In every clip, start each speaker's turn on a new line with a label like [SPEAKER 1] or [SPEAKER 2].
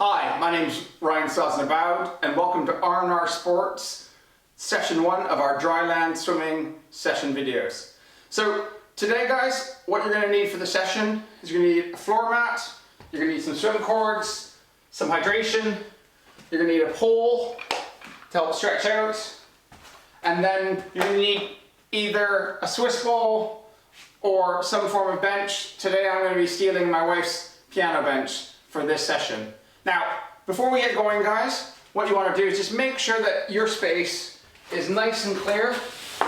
[SPEAKER 1] Hi, my name's Ryan Sosnaboud and welcome to RnR Sports session 1 of our dryland swimming session videos. So today guys, what you're going to need for the session is you're going to need a floor mat, you're going to need some swim cords, some hydration, you're going to need a pole to help stretch out, and then you're going to need either a Swiss ball or some form of bench. Today I'm going to be stealing my wife's piano bench for this session. Now, before we get going guys, what you want to do is just make sure that your space is nice and clear.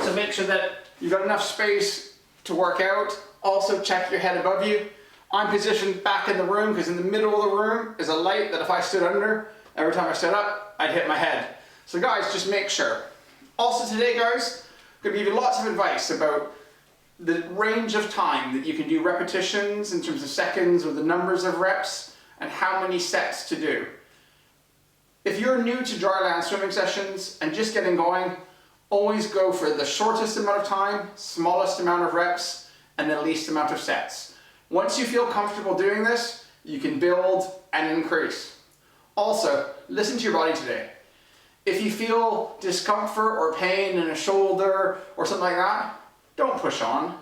[SPEAKER 1] So make sure that you've got enough space to work out. Also check your head above you. I'm positioned back in the room because in the middle of the room is a light that if I stood under, every time I stood up, I'd hit my head. So guys, just make sure. Also today guys, I'm going to give you lots of advice about the range of time that you can do repetitions in terms of seconds or the numbers of reps and how many sets to do. If you're new to dryland swimming sessions and just getting going, always go for the shortest amount of time, smallest amount of reps, and the least amount of sets. Once you feel comfortable doing this, you can build and increase. Also, listen to your body today. If you feel discomfort or pain in a shoulder or something like that, don't push on.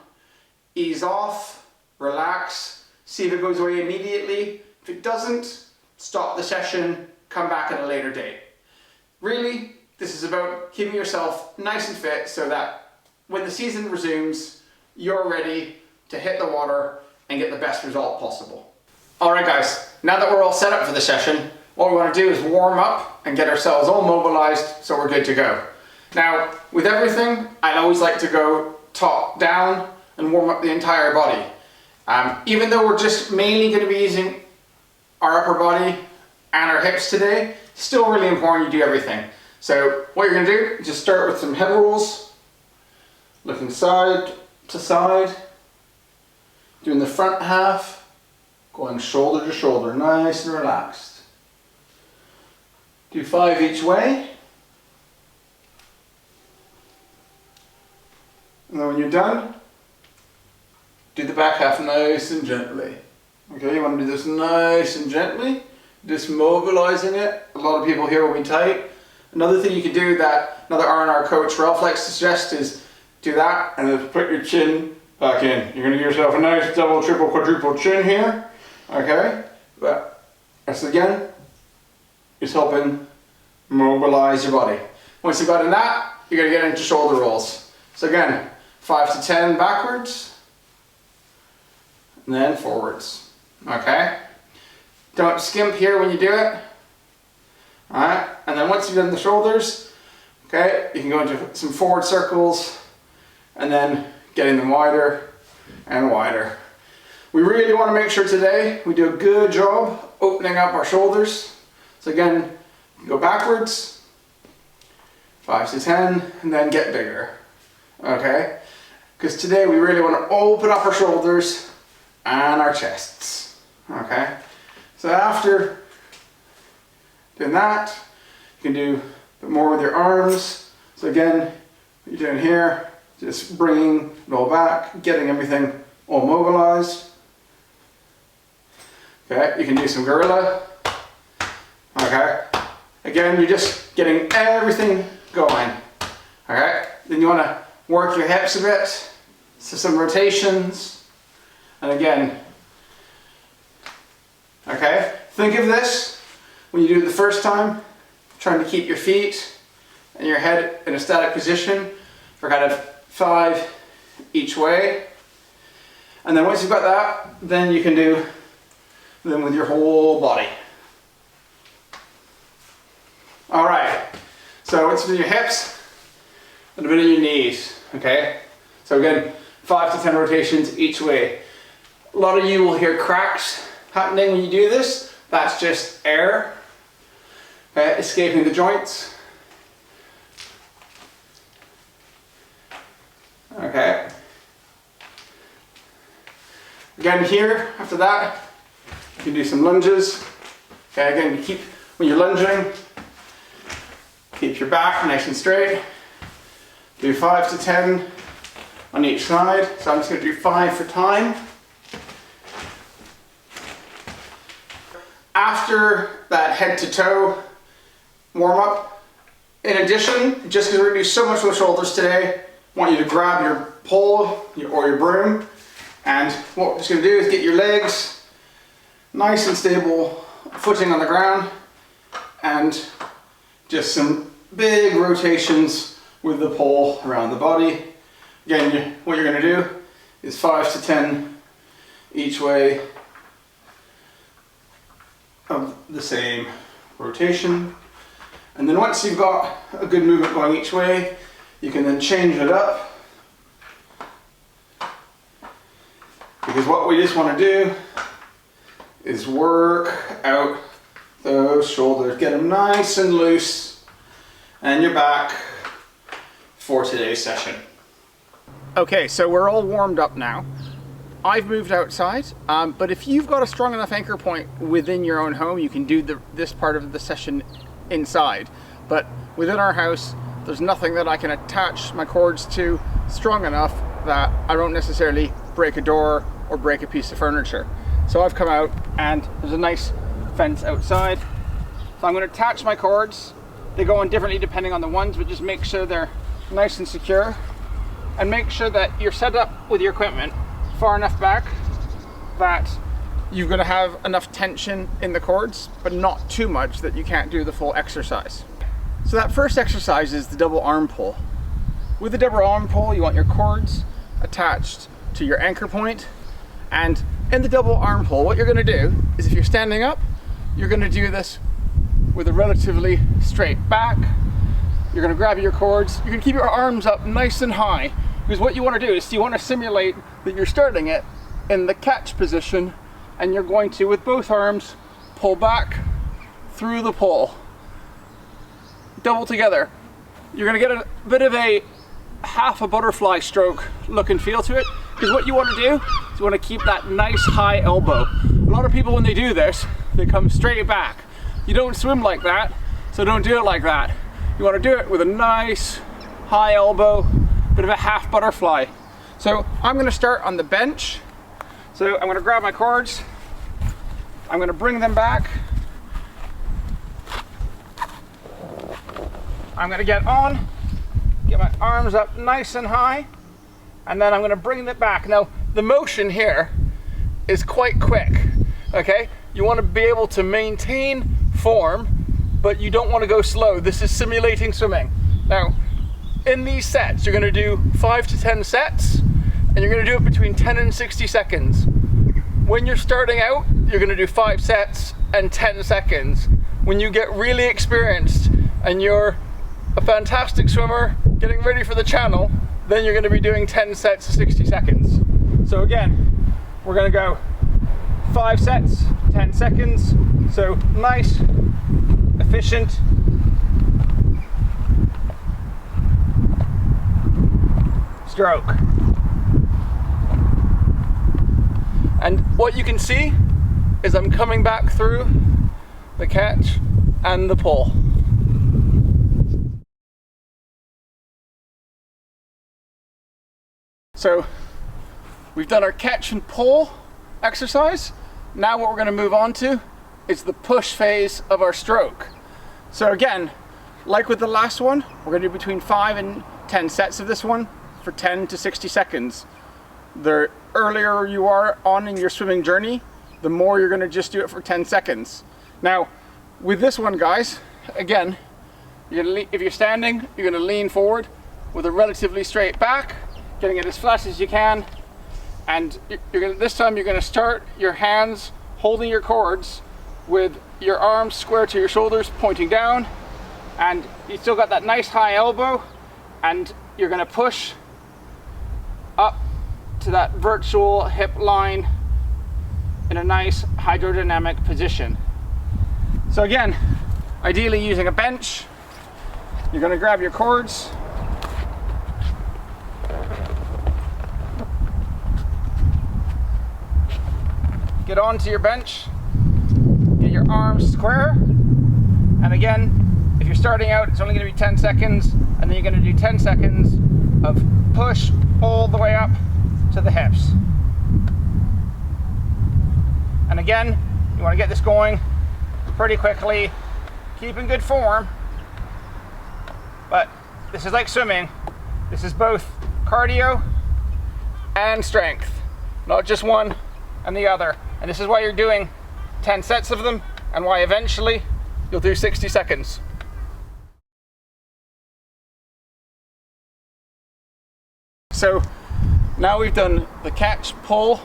[SPEAKER 1] Ease off, relax, see if it goes away immediately. If it doesn't, stop the session, come back at a later date. Really, this is about keeping yourself nice and fit so that when the season resumes, you're ready to hit the water and get the best result possible. Alright guys, now that we're all set up for the session, what we want to do is warm up and get ourselves all mobilized so we're good to go. Now, with everything, I always like to go top down and warm up the entire body. Even though we're just mainly going to be using our upper body and our hips today, still really important you do everything. So what you're going to do is just start with some head rolls, looking side to side, doing the front half, going shoulder to shoulder, nice and relaxed. Do 5 each way. And then when you're done, do the back half nice and gently. Okay, you want to do this nice and gently, just mobilizing it. A lot of people here will be tight. Another thing you can do that another RnR coach, Ralph, likes to suggest is do that and then put your chin back in. You're going to give yourself a nice double, triple, quadruple chin here. Okay, but that's again, is helping mobilize your body. Once you've got in that, you're going to get into shoulder rolls. So again, 5 to 10 backwards, and then forwards. Okay? Don't skimp here when you do it. Alright? And then once you've done the shoulders, okay, you can go into some forward circles and then getting them wider and wider. We really want to make sure today we do a good job opening up our shoulders. So again, go backwards, 5 to 10, and then get bigger. Okay? Because today we really want to open up our shoulders and our chests. Okay? So after doing that, you can do a bit more with your arms. So again, what you're doing here, just bringing it all back, getting everything all mobilized. Okay, you can do some gorilla. Okay? Again, you're just getting everything going. Okay? Then you want to work your hips a bit. So some rotations. And again, okay, think of this when you do it the first time, trying to keep your feet and your head in a static position for kind of 5 each way. And then once you've got that, then you can do them with your whole body. Alright, so once you do your hips, and a bit of your knees, okay? So again, 5 to 10 rotations each way. A lot of you will hear cracks happening when you do this. That's just air escaping the joints. Okay. Again here, after that, you can do some lunges. Okay, again, you keep, when you're lunging, keep your back nice and straight. Do 5 to 10 on each side. So I'm just going to do 5 for time. after that head to toe warm up, in addition, just because we're going to do so much with shoulders today, I want you to grab your pole or your broom, and what we're just going to do is get your legs nice and stable footing on the ground, and just some big rotations with the pole around the body. Again, what you're going to do is 5 to 10 each way of the same rotation. And then once you've got a good movement going each way, you can then change it up. Because what we just want to do is work out those shoulders, get them nice and loose, and you're back for today's session. Okay, so we're all warmed up now. I've moved outside, but if you've got a strong enough anchor point within your own home, you can do this part of the session inside. But within our house, there's nothing that I can attach my cords to strong enough that I don't necessarily break a door or break a piece of furniture. So I've come out and there's a nice fence outside. So I'm going to attach my cords. They go on differently depending on the ones, but just make sure they're nice and secure. And make sure that you're set up with your equipment far enough back that you're going to have enough tension in the cords, but not too much that you can't do the full exercise. So that first exercise is the double arm pull. With the double arm pull, you want your cords attached to your anchor point. And in the double arm pull, what you're going to do is, if you're standing up, you're going to do this with a relatively straight back. You're going to grab your cords. You're going to keep your arms up nice and high, because what you want to do is you want to simulate that you're starting it in the catch position, and you're going to, with both arms, pull back through the pull. Double together. You're going to get a bit of a half a butterfly stroke look and feel to it, because what you want to do is you want to keep that nice high elbow. A lot of people, when they do this, they come straight back. You don't swim like that, so don't do it like that. You want to do it with a nice high elbow, bit of a half butterfly. So I'm going to start on the bench. So I'm going to grab my cords, I'm going to bring them back, I'm going to get on, get my arms up nice and high, and then I'm going to bring it back. Now the motion here is quite quick, okay? You want to be able to maintain form, but you don't want to go slow. This is simulating swimming. Now in these sets, you're going to do 5 to 10 sets, and you're going to do it between 10 and 60 seconds. When you're starting out, you're going to do 5 sets and 10 seconds. When you get really experienced and you're a fantastic swimmer getting ready for the channel, then you're going to be doing 10 sets to 60 seconds. So again, we're going to go 5 sets, 10 seconds. So nice, efficient. Stroke. And what you can see is I'm coming back through the catch and the pull. So we've done our catch and pull exercise. Now what we're going to move on to is the push phase of our stroke. So again, like with the last one, we're going to do between 5 and 10 sets of this one for 10 to 60 seconds. The earlier you are on in your swimming journey, the more you're going to just do it for 10 seconds. Now, with this one, guys, again, if you're standing, you're going to lean forward with a relatively straight back, getting it as flat as you can, and this time you're going to start your hands holding your cords with your arms square to your shoulders, pointing down, and you still got that nice high elbow, and you're going to push up to that virtual hip line in a nice hydrodynamic position. So again, ideally using a bench, you're going to grab your cords, get onto your bench, get your arms square, and again, if you're starting out, it's only going to be 10 seconds, and then you're going to do 10 seconds of push all the way up to the hips. And again, you want to get this going pretty quickly, keep in good form. But this is like swimming. This is both cardio and strength, not just one and the other. And this is why you're doing 10 sets of them, and why eventually you'll do 60 seconds. So now we've done the catch, pull,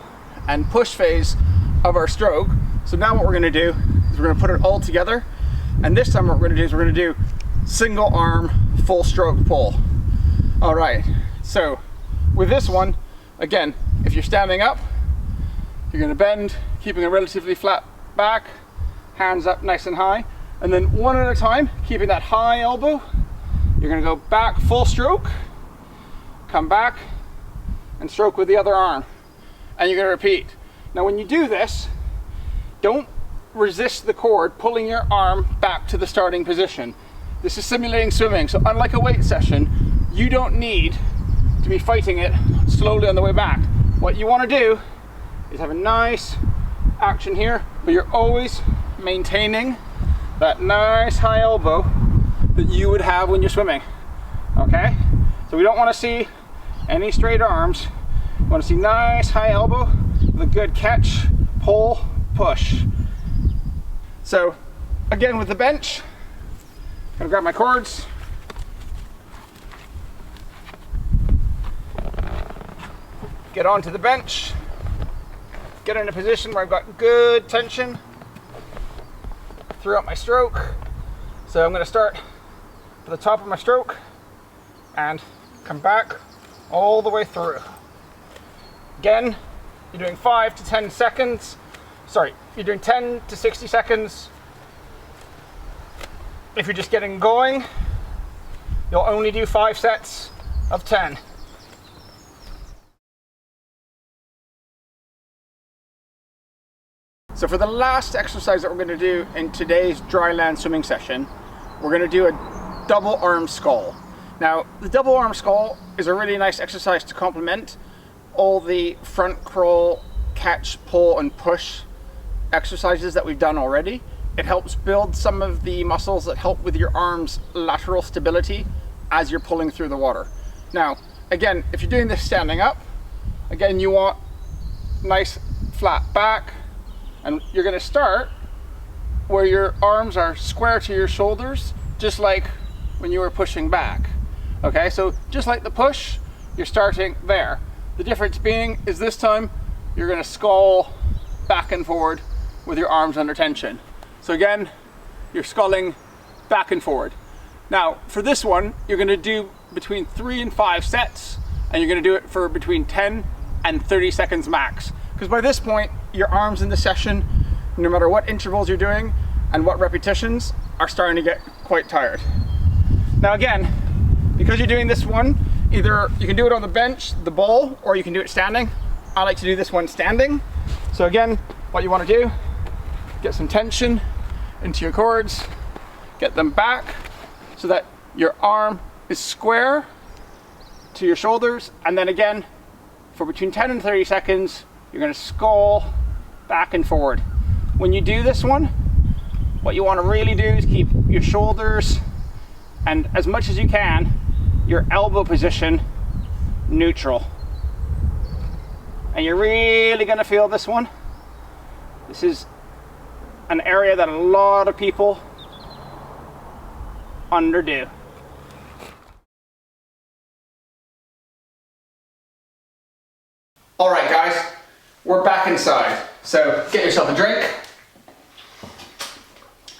[SPEAKER 1] and push phase of our stroke. So now what we're going to do is we're going to put it all together, and this time what we're going to do is we're going to do single arm full stroke pull. All right, so with this one, again, if you're standing up, you're going to bend, keeping a relatively flat back, hands up nice and high, and then one at a time, keeping that high elbow, you're going to go back full stroke, come back and stroke with the other arm, and you're going to repeat. Now when you do this, don't resist the cord pulling your arm back to the starting position. This is simulating swimming, so unlike a weight session, you don't need to be fighting it slowly on the way back. What you want to do is have a nice action here, but you're always maintaining that nice high elbow that you would have when you're swimming. Okay? So we don't want to see any straight arms. We want to see nice high elbow with a good catch, pull, push. So again with the bench, I'm gonna grab my cords. Get onto the bench. Get in a position where I've got good tension throughout my stroke. So I'm going to start at the top of my stroke and come back all the way through. Again, you're doing 5 to 10 seconds. Sorry, you're doing 10 to 60 seconds. If you're just getting going, you'll only do 5 sets of 10. So for the last exercise that we're going to do in today's dryland swimming session, we're going to do a double arm skull. Now, the double arm skull is a really nice exercise to complement all the front crawl, catch, pull, and push exercises that we've done already. It helps build some of the muscles that help with your arms' lateral stability as you're pulling through the water. Now, again, if you're doing this standing up, again, you want nice flat back, and you're going to start where your arms are square to your shoulders, just like when you were pushing back. Okay, so just like the push, you're starting there. The difference being is this time you're going to skull back and forward with your arms under tension. So again, you're sculling back and forward. Now for this one, you're going to do between 3 and 5 sets, and you're going to do it for between 10 and 30 seconds max. Because by this point, your arms in the session, no matter what intervals you're doing and what repetitions, are starting to get quite tired. Now again, because you're doing this one, either you can do it on the bench, the ball, or you can do it standing. I like to do this one standing. So again, what you want to do, get some tension into your cords, get them back so that your arm is square to your shoulders, and then again, for between 10 and 30 seconds, you're going to skull back and forward. When you do this one, what you want to really do is keep your shoulders and as much as you can, your elbow position neutral. And you're really going to feel this one. This is an area that a lot of people underdo. All right, guys, we're back inside. So get yourself a drink.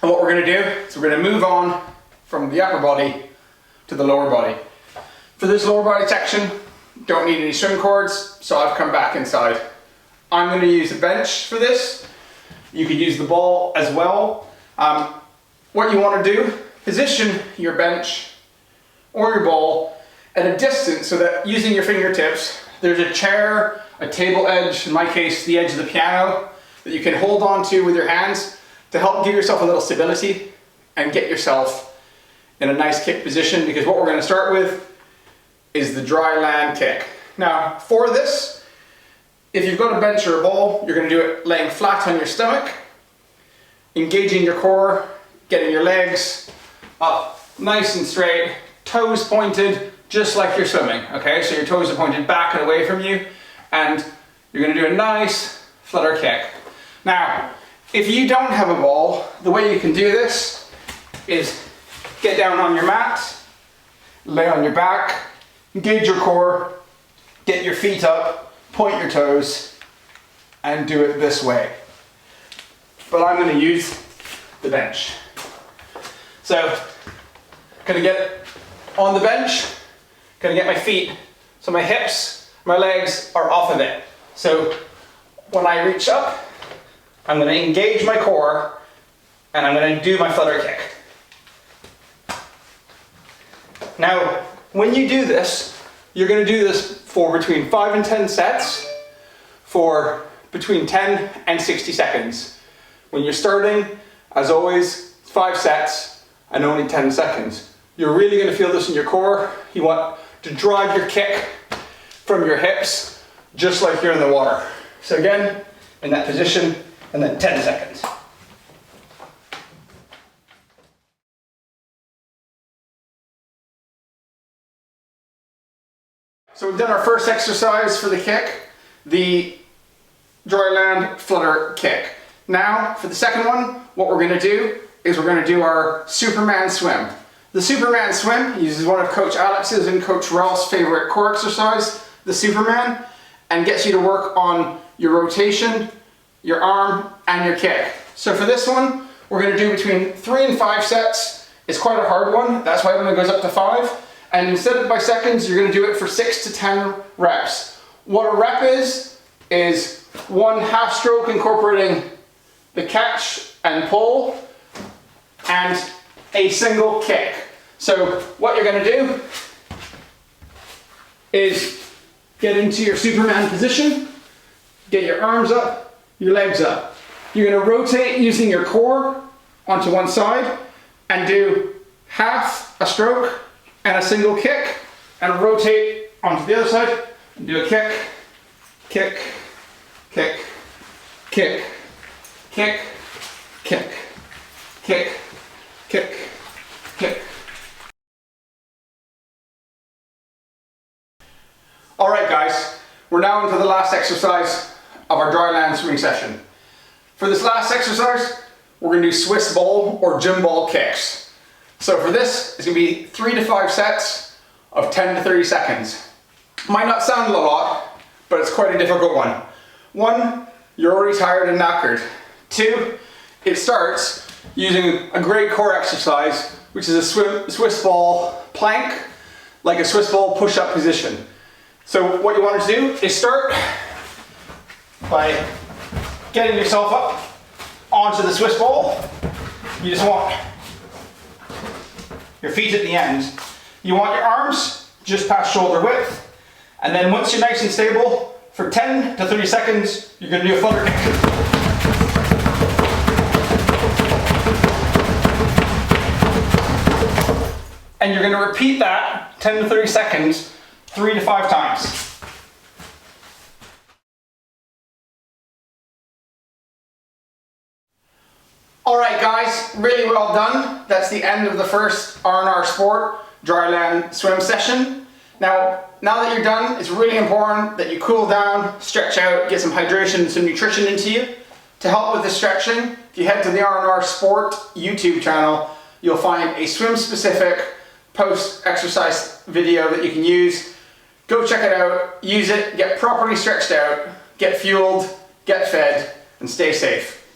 [SPEAKER 1] And what we're going to do is we're going to move on from the upper body to the lower body. For this lower body section, don't need any swim cords, so I've come back inside. I'm going to use the bench for this. You could use the ball as well. What you want to do, position your bench or your ball at a distance so that using your fingertips, there's a chair, a table edge, in my case the edge of the piano, that you can hold on to with your hands to help give yourself a little stability and get yourself in a nice kick position, because what we're going to start with is the Dryland Kick. Now for this, if you've got a bench or a ball, you're going to do it laying flat on your stomach, engaging your core, getting your legs up nice and straight, toes pointed, just like you're swimming, okay? So your toes are pointed back and away from you, and you're gonna do a nice flutter kick. Now, if you don't have a ball, the way you can do this is get down on your mat, lay on your back, engage your core, get your feet up, point your toes, and do it this way. But I'm gonna use the bench. So, gonna get on the bench, gonna get my feet, so my hips, my legs are off of it. So, when I reach up, I'm gonna engage my core, and I'm gonna do my flutter kick. Now, when you do this, you're gonna do this for between 5 and 10 sets for between 10 and 60 seconds. When you're starting, as always, 5 sets and only 10 seconds. You're really gonna feel this in your core. You want to drive your kick from your hips, just like you're in the water. So again, in that position, and then 10 seconds. So we've done our first exercise for the kick, the Dryland flutter kick. Now, for the second one, what we're gonna do is we're gonna do our Superman swim. The Superman swim uses one of Coach Alex's and Coach Ralph's favorite core exercise, the Superman, and gets you to work on your rotation, your arm, and your kick. So for this one, we're gonna do between 3 and 5 sets. It's quite a hard one, that's why it goes up to 5. And instead of by seconds, you're gonna do it for 6 to 10 reps. What a rep is 1 half stroke incorporating the catch and pull, and a single kick. So what you're gonna do is get into your Superman position, get your arms up, your legs up. You're gonna rotate using your core onto one side and do half a stroke and a single kick, and rotate onto the other side and do a kick, kick, kick, kick, kick, kick, kick, kick, kick. All right, guys, we're now into the last exercise of our Dryland swimming session. For this last exercise, we're gonna do Swiss ball or gym ball kicks. So for this, it's gonna be 3 to 5 sets of 10 to 30 seconds. Might not sound a lot, but it's quite a difficult one. 1, you're already tired and knackered. 2, it starts using a great core exercise, which is a Swiss ball plank, like a Swiss ball push-up position. So what you want to do is start by getting yourself up onto the Swiss ball. You just want your feet at the end. You want your arms just past shoulder width. And then once you're nice and stable, for 10 to 30 seconds, you're going to do a flutter kick. And you're going to repeat that 10 to 30 seconds, 3 to 5 times. Alright guys, really well done. That's the end of the first RnR Sport Dryland swim session. Now that you're done, it's really important that you cool down, stretch out, get some hydration and some nutrition into you. To help with the stretching, if you head to the RnR Sport YouTube channel, you'll find a swim specific post-exercise video that you can use. Go check it out, use it, get properly stretched out, get fueled, get fed, and stay safe.